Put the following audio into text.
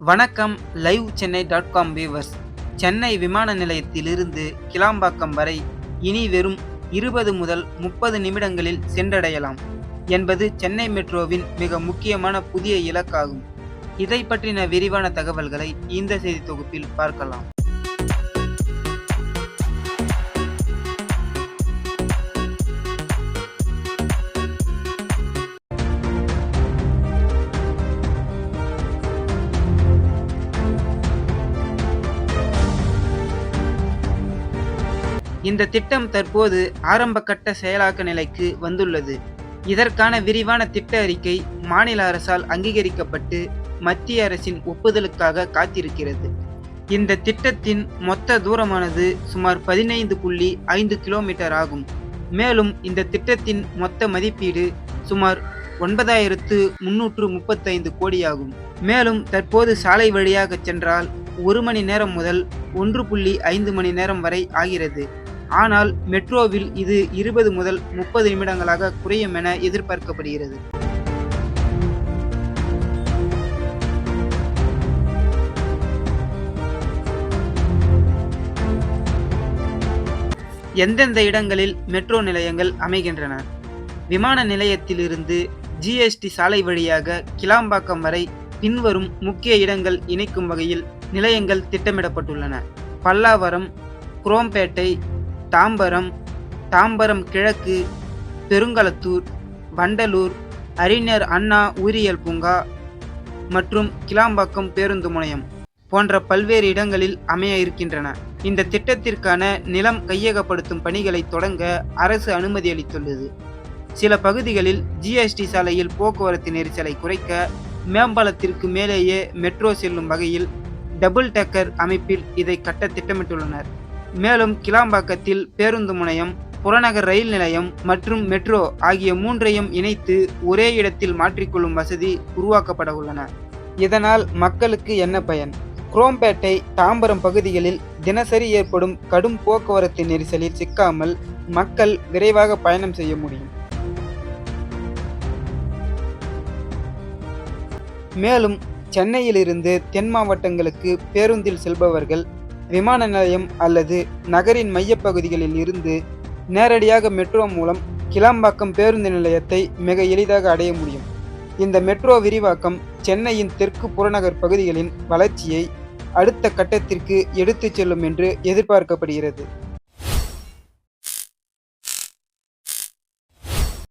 வணக்கம். Live Chennai .com viewers. Chennai விமான நிலையத்திலிருந்து கிளாம்பாக்கம் வரை இனி வெறும் 20 முதல் 30 நிமிடங்களில் சென்றடையலாம் என்பது சென்னை மெட்ரோவின் மிக முக்கியமான புதிய இலக்காகும். இதை பற்றின விரிவான தகவல்களை இந்த செய்தி தொகுப்பில் பார்க்கலாம். இந்த திட்டம் தற்போது ஆரம்பகட்ட செயலாக்க நிலைக்கு வந்துள்ளது. இதற்கான விரிவான திட்ட அறிக்கை மாநில அரசால் அங்கீகரிக்கப்பட்டு மத்திய அரசின் ஒப்புதலுக்காக காத்திருக்கிறது. இந்த திட்டத்தின் மொத்த தூரமானது சுமார் 15.5 கிலோமீட்டர் ஆகும். மேலும் இந்த திட்டத்தின் மொத்த மதிப்பீடு சுமார் 9,335 கோடியாகும். மேலும் தற்போது சாலை வழியாக சென்றால் 1 மணி நேரம் முதல் 1.5 மணி நேரம் வரை ஆகிறது. ஆனால் மெட்ரோவில் இது 20 முதல் 30 நிமிடங்களாக குறையும் என எதிர்பார்க்கப்படுகிறது. எந்தெந்த இடங்களில் மெட்ரோ நிலையங்கள் அமைகின்றன? விமான நிலையத்திலிருந்து ஜிஎஸ்டி சாலை வழியாக கிளாம்பாக்கம் வரை பின்வரும் முக்கிய இடங்கள் இணைக்கும் வகையில் நிலையங்கள் திட்டமிடப்பட்டுள்ளன. பல்லாவரம், குரோம்பேட்டை, தாம்பரம், தாம்பரம் கிழக்கு, பெருங்களத்தூர், வண்டலூர், அறிஞர் அண்ணா உயிரியல் பூங்கா மற்றும் கிளாம்பாக்கம் பேருந்து முனையம் போன்ற பல்வேறு இடங்களில் அமைய இருக்கின்றன. இந்த திட்டத்திற்கான நிலம் கையகப்படுத்தும் பணிகளை தொடங்க அரசு அனுமதி அளித்துள்ளது. சில பகுதிகளில் ஜிஎஸ்டி சாலையில் போக்குவரத்து நெரிசலை குறைக்க மேம்பாலத்திற்கு மேலேயே மெட்ரோ செல்லும் வகையில் டபுள் டெக்கர் அமைப்பில் இதை கட்ட திட்டமிட்டுள்ளனர். மேலும் கிளாம்பாக்கத்தில் பேருந்து முனையம், புறநகர் ரயில் நிலையம் மற்றும் மெட்ரோ ஆகிய மூன்றையும் இணைத்து ஒரே இடத்தில் மாற்றிக்கொள்ளும் வசதி உருவாக்கப்பட உள்ளன. இதனால் மக்களுக்கு என்ன பயன்? குரோம்பேட்டை, தாம்பரம் பகுதிகளில் தினசரி ஏற்படும் கடும் போக்குவரத்து நெரிசலில் சிக்காமல் மக்கள் விரைவாக பயணம் செய்ய முடியும். மேலும் சென்னையிலிருந்து தென் மாவட்டங்களுக்கு பேருந்தில் செல்பவர்கள் விமான நிலையம் அல்லது நகரின் மையப்பகுதிகளில் இருந்து நேரடியாக மெட்ரோ மூலம் கிளாம்பாக்கம் பேருந்து நிலையத்தை மிக எளிதாக அடைய முடியும். இந்த மெட்ரோ விரிவாக்கம் சென்னையின் தெற்கு புறநகர் பகுதிகளின் வளர்ச்சியை அடுத்த கட்டத்திற்கு எடுத்துச் செல்லும் என்று எதிர்பார்க்கப்படுகிறது.